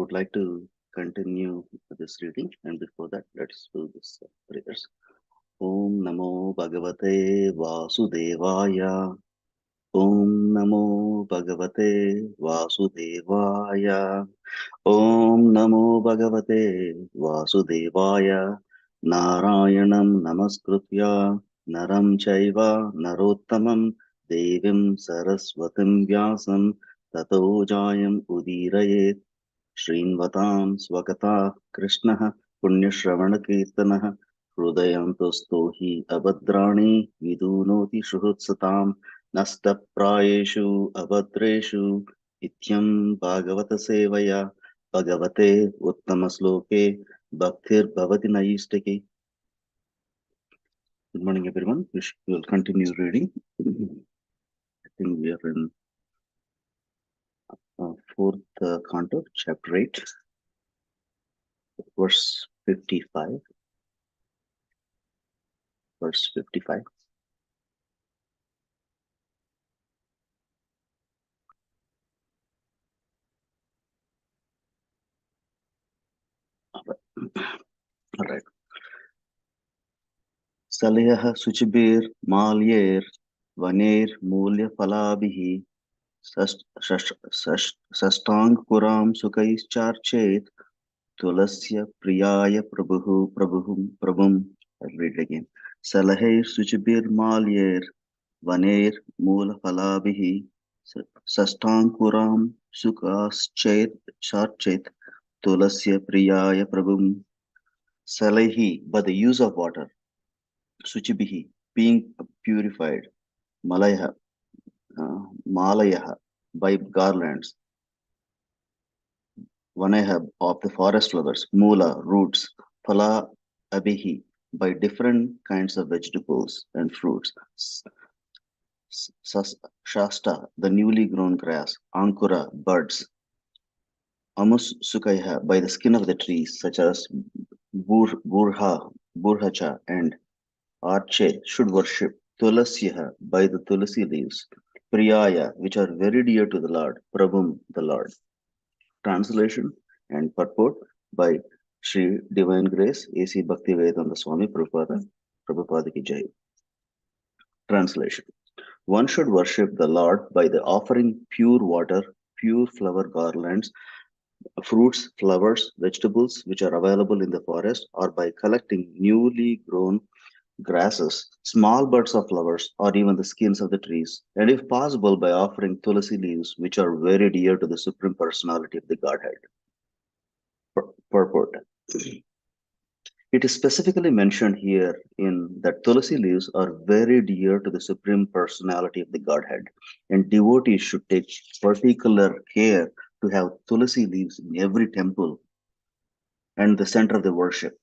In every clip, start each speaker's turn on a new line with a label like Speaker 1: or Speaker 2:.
Speaker 1: would like to continue this reading, and before that, let's do this prayers. Om Namo Bhagavate Vasudevaya. Om Namo Bhagavate Vasudevaya. Om Namo Bhagavate Vasudevaya. Narayanam Namaskritya Naram Chaiva Narottamam Devim Saraswatim Vyasam Tato Jayam Udirayet Srinvatam Swagata Krishna Punyashravana Hrudayantosto hi abhadrani vidunoti shuhutsatam nastaprayeshu abhadreshu ityam bhagavata sevaya bhagavate uttamasloke bhaktir bhavati naistaki. Good morning, everyone. We will continue reading. I think we are in fourth canto, chapter 8, verse 55. Verse 55. All right. Saliyah Suchibir Malyer Vaner Mulya Falabihi Sastang Puram Sukais Charchet Tulasya Priyaya Prabhum. I'll read it again. Salahe Suchibir Malyer Vaner Mula Falabihi Sastang Puram Sukas Charchet Tulasya Priyaya Prabhum. Salahi, by the use of water. Suchibihi, being purified. Malaya, Malayaha, by garlands. Vanahab, of the forest flowers. Mula, roots. Phala, abihi, by different kinds of vegetables and fruits. Shasta, the newly grown grass. Ankura, buds. Amus Sukaiha, by the skin of the trees, such as Burhacha, and Arche, should worship. Tulasyaha, by the tulasi leaves. Priyaya, which are very dear to the Lord. Prabhum, the Lord. Translation and purport by Sri Divine Grace A.C. Bhaktivedanta Swami Prabhupada Ki Jai. Translation. One should worship the Lord by the offering pure water, pure flower garlands, fruits, flowers, vegetables which are available in the forest, or by collecting newly grown grasses, small buds of flowers, or even the skins of the trees, and if possible, by offering tulasi leaves, which are very dear to the Supreme Personality of the Godhead. Purport. It is specifically mentioned here in that tulasi leaves are very dear to the Supreme Personality of the Godhead, and devotees should take particular care to have tulasi leaves in every temple and the center of the worship.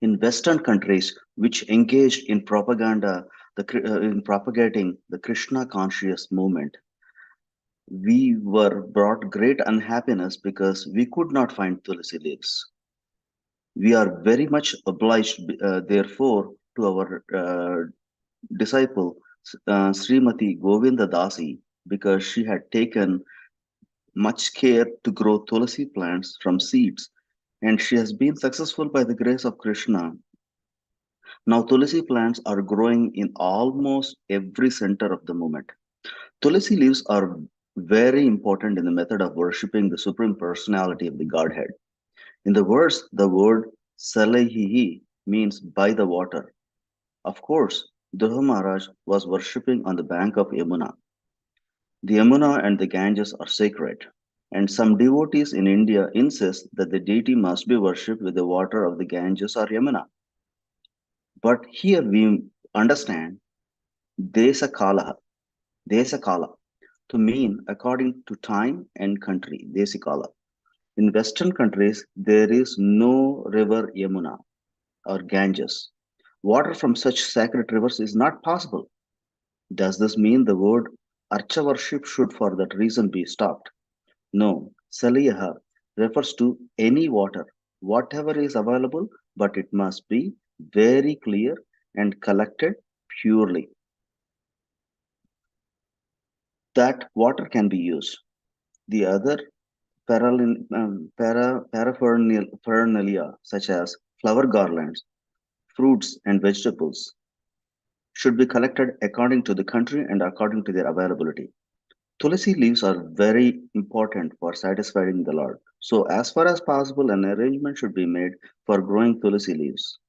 Speaker 1: In Western countries, which engaged in propaganda, in propagating the Krishna conscious movement, we were brought great unhappiness because we could not find tulasi leaves. We are very much obliged, therefore, to our disciple Srimati Govinda Dasi, because she had taken much care to grow tulasi plants from seeds, and she has been successful by the grace of Krishna. Now, tulasi plants are growing in almost every center of the movement. Tulasi leaves are very important in the method of worshipping the Supreme Personality of the Godhead. In the verse, the word Salahihi means by the water. Of course, Dhruva Maharaj was worshipping on the bank of Yamuna. The Yamuna and the Ganges are sacred, and some devotees in India insist that the deity must be worshipped with the water of the Ganges or Yamuna. But here we understand Desakala, Desakala, to mean according to time and country, Desikala. In Western countries, there is no river Yamuna or Ganges. Water from such sacred rivers is not possible. Does this mean the word Archa worship should for that reason be stopped? No. Saliyaha refers to any water, whatever is available, but it must be very clear and collected purely. That water can be used. The other paraphernalia such as flower garlands, fruits, and vegetables should be collected according to the country and according to their availability. Tulsi leaves are very important for satisfying the Lord. So, as far as possible, an arrangement should be made for growing Tulsi leaves.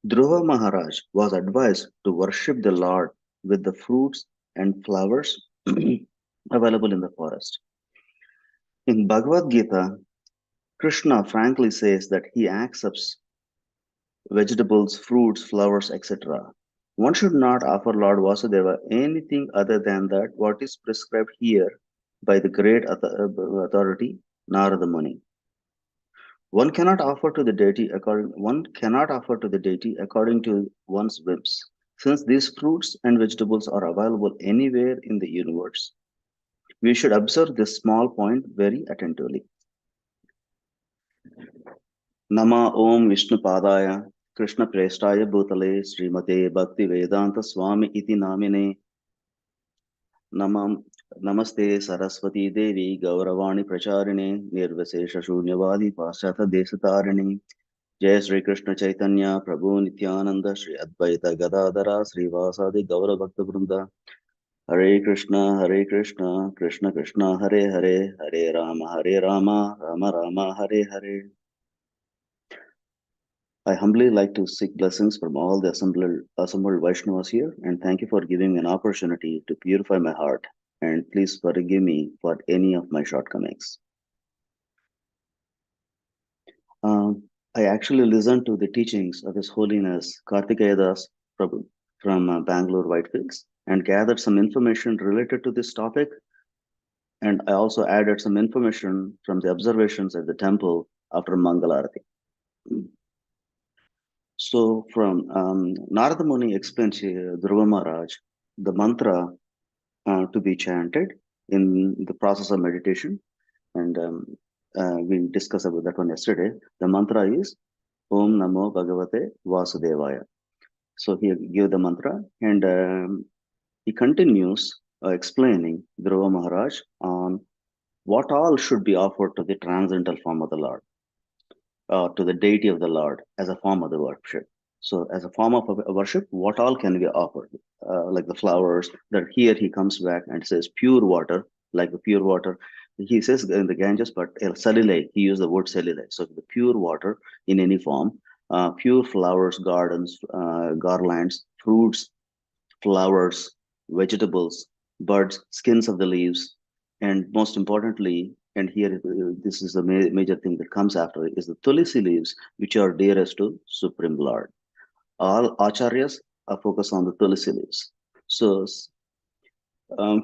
Speaker 1: Dhruva Maharaj was advised to worship the Lord with the fruits and flowers available in the forest. In Bhagavad Gita, Krishna frankly says that he accepts vegetables, fruits, flowers, etc. One should not offer Lord Vasudeva anything other than that what is prescribed here by the great authority Narada Muni. One cannot offer to the deity according to one's whims. Since these fruits and vegetables are available anywhere in the universe, we should observe this small point very attentively. Nama Om Vishnu Padaya Krishna Prestaya Bhutale Srimate Bhakti Vedanta Swami Iti Namine Namam Namaste Saraswati Devi Gauravani Pracharine Nirvasesha Shunyavadi Paschata Desatarini Jai Sri Krishna Chaitanya Prabhu Nityananda Sri Advaita Gadadara Sri Vasadi Gaura Bhakta Vrinda Hare Krishna Krishna Krishna Hare Hare Hare Rama Rama Rama Hare Hare. I humbly like to seek blessings from all the assembled Vaishnavas here, and thank you for giving me an opportunity to purify my heart. And please forgive me for any of my shortcomings. I actually listened to the teachings of His Holiness Kartikeya Das Prabhu from Bangalore Whitefields and gathered some information related to this topic. And I also added some information from the observations at the temple after Mangalarati. So from Narada Muni explains here, Dhruva Maharaj, the mantra to be chanted in the process of meditation. And we discussed about that one yesterday. The mantra is Om Namo Bhagavate Vasudevaya. So he gave the mantra and he continues explaining Dhruva Maharaj on what all should be offered to the transcendental form of the Lord, to the deity of the Lord as a form of the worship. So, as a form of worship, what all can be offered? Like the flowers, that here he comes back and says pure water, like the pure water. He says in the Ganges, but salile, he used the word salile. So, the pure water in any form, pure flowers, gardens, garlands, fruits, flowers, vegetables, birds, skins of the leaves, and most importantly, and here this is the major thing that comes after, is the tulsi leaves, which are dearest to Supreme Lord. All acharyas are focused on the tulsi leaves. So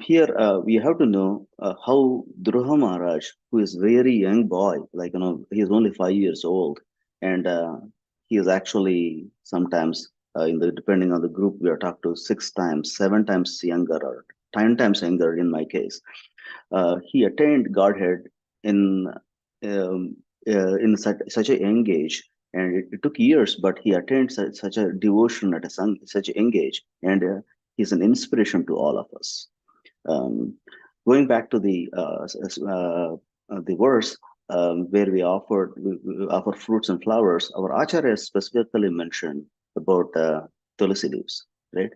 Speaker 1: here we have to know how Dhruva Maharaj, who is very young boy, like he is only 5 years old, and he is actually sometimes in the depending on the group we are talked to 6 times, 7 times younger, or 10 times younger in my case. He attained Godhead in such a young age, and it took years, but he attained such a devotion at such a young age, and he's an inspiration to all of us. Um, Going back to the verse where we offer fruits and flowers, our Acharya specifically mentioned about tulsi leaves, right?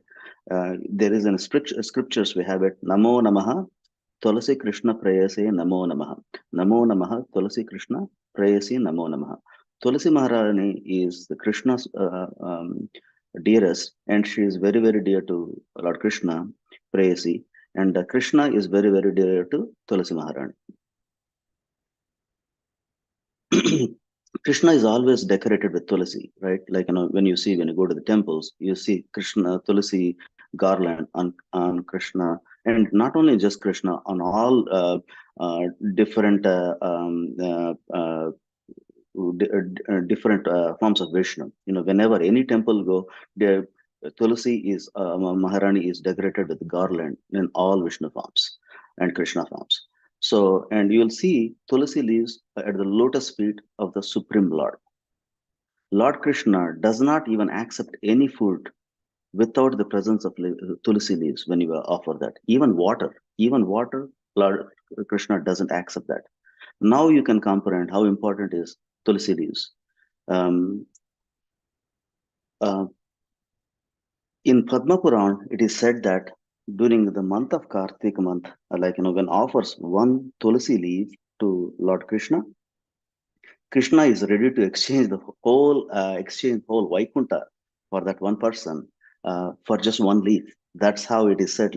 Speaker 1: There is in scriptures we have it, Namo Namaha Tulasi Krishna Prayase Namo Namaha. Namo Namaha Tulasi Krishna Prayase Namo Namaha. Tulasi Maharani is the Krishna's dearest, and she is very, very dear to Lord Krishna, Prayasi, and Krishna is very, very dear to Tulasi Maharani. Krishna is always decorated with tulsi, right? Like when you go to the temples, you see Krishna tulsi garland on Krishna, and not only just Krishna, on all different different forms of Vishnu. Whenever any temple go, the tulsi is Maharani is decorated with garland in all Vishnu forms and Krishna forms. So, and you'll see tulsi leaves at the lotus feet of the Supreme Lord. Lord Krishna does not even accept any food without the presence of tulsi leaves when you offer that. Even water Lord Krishna doesn't accept that. Now you can comprehend how important is tulsi leaves. Um, uh, in Padma Puran, it is said that during the month of Kartik month, when offers one tulsi leaf to Lord Krishna, Krishna is ready to exchange whole Vaikuntha for that one person for just one leaf. That's how it is said.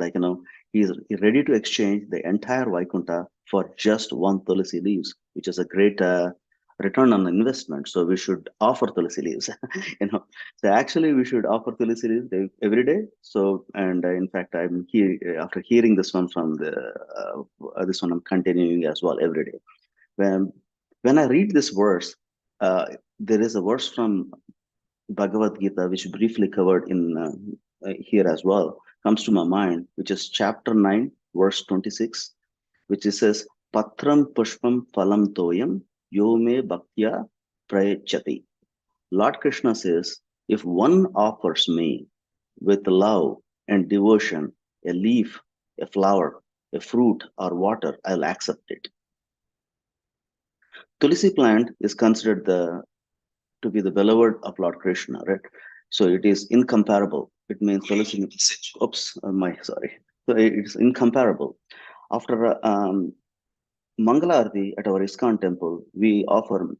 Speaker 1: He is ready to exchange the entire Vaikuntha for just one tulsi leaves, which is a great return on investment. So we should offer tulsi leaves. you know, so actually we should offer tulsi leaves every day. So and in fact, I'm here after hearing this one from this one, I'm continuing as well every day. When when I read this verse, there is a verse from Bhagavad Gita which briefly covered in here as well comes to my mind, which is chapter 9, verse 26, which it says, "Patram pushpam phalam toyam yome bhaktya prayachati." Lord Krishna says, if one offers me with love and devotion a leaf, a flower, a fruit, or water, I'll accept it. Tulsi plant is considered to be the beloved of Lord Krishna, right? So it is incomparable. It means Tulsi. Oops, my sorry. So it is incomparable. After Mangala Arati at our ISKCON temple, we offer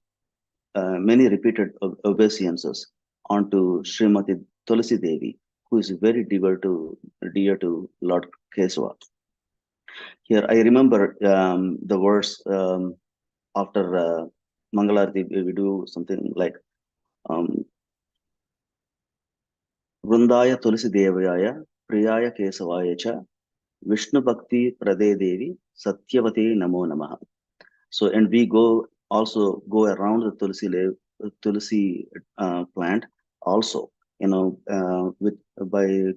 Speaker 1: many repeated obeisances onto Srimati Tulsi Devi, who is very dear to Lord Kesava. Here, I remember the verse after Mangalarti, we do something like um, Vrundaya Tulsi Devaya, Priyaya Kesavaya cha, Vishnu Bhakti Prade Devi, Satyavati Namo Namaha. So, and we go around the Tulsi plant also, with by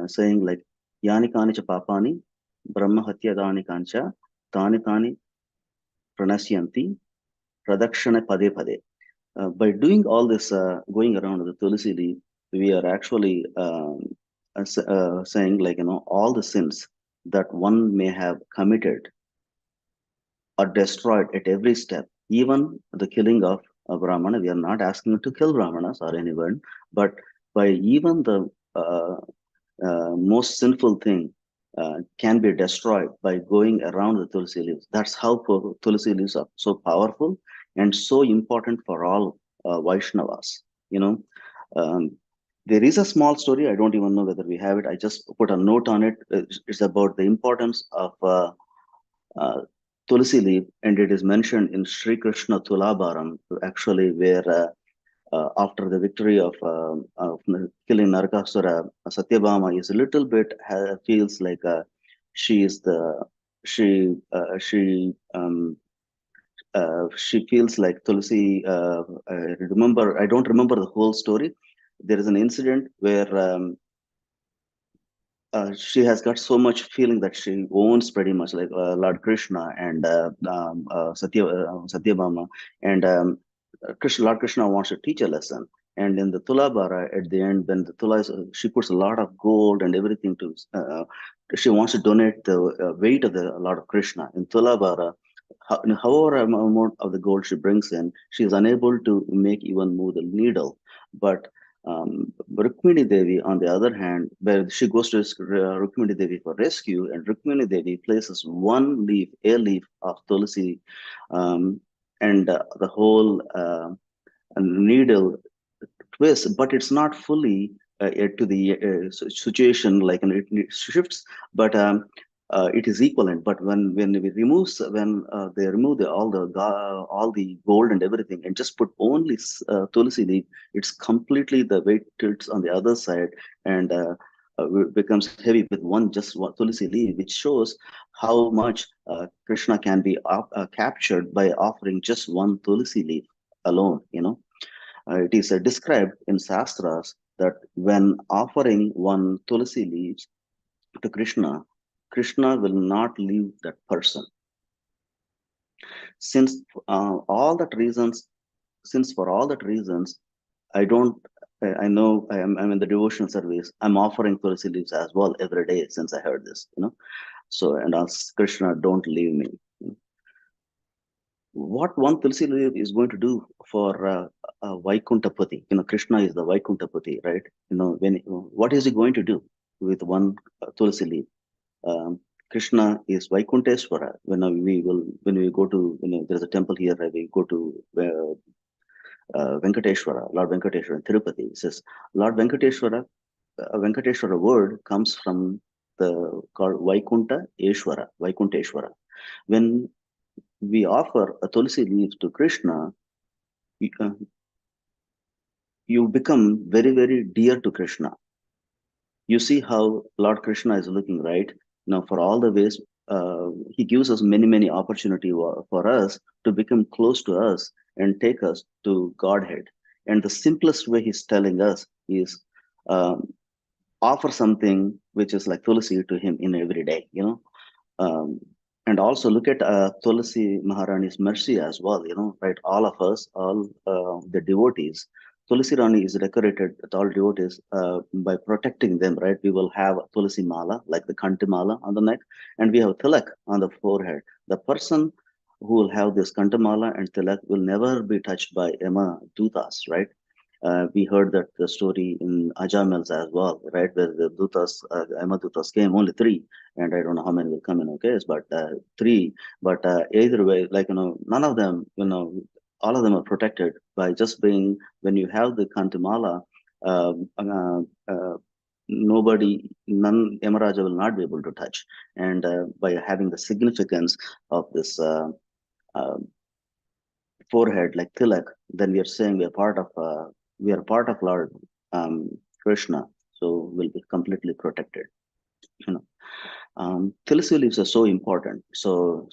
Speaker 1: saying like Yani Kani cha Papani, Brahma Hatya Dani Kancha, Tani Tani Pranasyanti, Pradakshana Pade Pade. By doing all this, going around the Tulsi leaf, we are actually saying all the sins that one may have committed are destroyed at every step. Even the killing of a Brahmana, we are not asking to kill Brahmanas or anyone, but by even the most sinful thing can be destroyed by going around the Tulsi leaves. That's how Tulsi leaves are so powerful and so important for all Vaishnavas. You know, um, there is a small story. I don't even know whether we have it. I just put a note on it. It's about the importance of uh, Tulsi leaf, and it is mentioned in Sri Krishna Tulabaram, actually, where after the victory of killing Narakasura, Satyabhama is a little bit feels like she is the she feels like Tulsi. I don't remember the whole story. There is an incident where she has got so much feeling that she owns pretty much like Lord Krishna and Satyabhama, and Lord Krishna wants to teach a lesson. And in the Tulabara, at the end, when the Tula she puts a lot of gold and everything to, she wants to donate the weight of the Lord of Krishna. In Tulabara, however amount of the gold she brings in, she is unable to make even move the needle. But Rukmini Devi, on the other hand, where she goes to Rukmini Devi for rescue, and Rukmini Devi places a leaf of Tulsi, and the whole needle twist, but it's not fully to the situation, it shifts, but it is equivalent. But when they remove all the gold and everything and just put only tulsi leaf, it's completely the weight tilts on the other side, and becomes heavy with just one tulsi leaf, which shows how much Krishna can be captured by offering just one tulsi leaf alone. It is described in Shastras that when offering one tulsi leaves to Krishna, Krishna will not leave that person. Since all that reasons, since for all that reasons, I don't. I know I'm in the devotional service. I'm offering tulsi leaves as well every day since I heard this. So, and ask Krishna, don't leave me. What one Tulsi leaf is going to do for Vaikuntapati? Krishna is the Vaikuntapati, right? What is he going to do with one Tulsi leaf? Krishna is Vaikunteswara. When we go to, there's a temple here, right? We go to Venkateshwara, Lord Venkateshwara in Tirupati. It says Lord Venkateshwara. Venkateshwara word comes from the called Vaikunta Eshwara, Vaikunteshwara. When we offer a tulsi leaf to Krishna, you, uh, you become very, very dear to Krishna. You see how Lord Krishna is looking, right? Now, for all the ways, he gives us many, many opportunity for us to become close to us and take us to Godhead. And the simplest way he's telling us is um, offer something which is like tulsi to him in every day. um, and also look at Tulasi Maharani's mercy as well, right? All of us, all the devotees, Tulasi Rani is decorated with all devotees by protecting them, right? We will have Tulasi Mala, like the Kanti Mala on the neck, and we have Tilak on the forehead. The person who will have this Kantamala and Tilak will never be touched by Yama Dutas, right? We heard that the story in Ajamels as well, right? Where the Dutas, Yamadutas came, only three, and I don't know how many will come in a case, but three. But either way, like, none of them, all of them are protected by just being, when you have the Kantimala, um, uh, uh, Yamaraja will not be able to touch. And by having the significance of this uh, forehead like tilak, then we are saying we are part of Lord Krishna, so we'll be completely protected. You know, Tulsi leaves are so important. So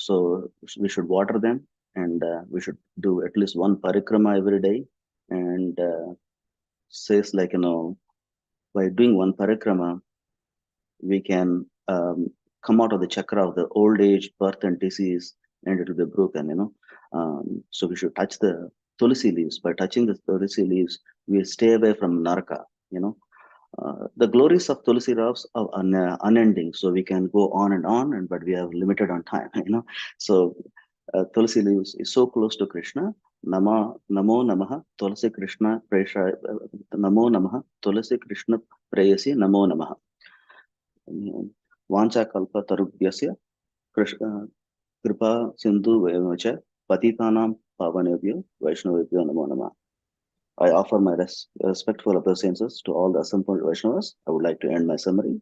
Speaker 1: we should water them, and we should do at least one parikrama every day. And says like, by doing one parikrama, we can come out of the chakra of the old age, birth, and disease, and it will be broken. So we should touch the tulsi leaves. By touching the tulsi leaves, we stay away from naraka. You know, the glories of tulsi leaves are unending, so we can go on and on, but we have limited on time. So tulsi leaves is so close to Krishna. Namo namaha tulsi Krishna presha. Namo namaha tulsi Krishna prayasi. Namo namaha. वाञ्छाकल्पतरुभ्यस्य Krishna कृपा सिंधु वयमच पतितानां पावनेभ्यो वैष्णवेभ्यो नमो नमः. I offer my respectful obeisances to all the assembled Vaishnavas. I would like to end my summary.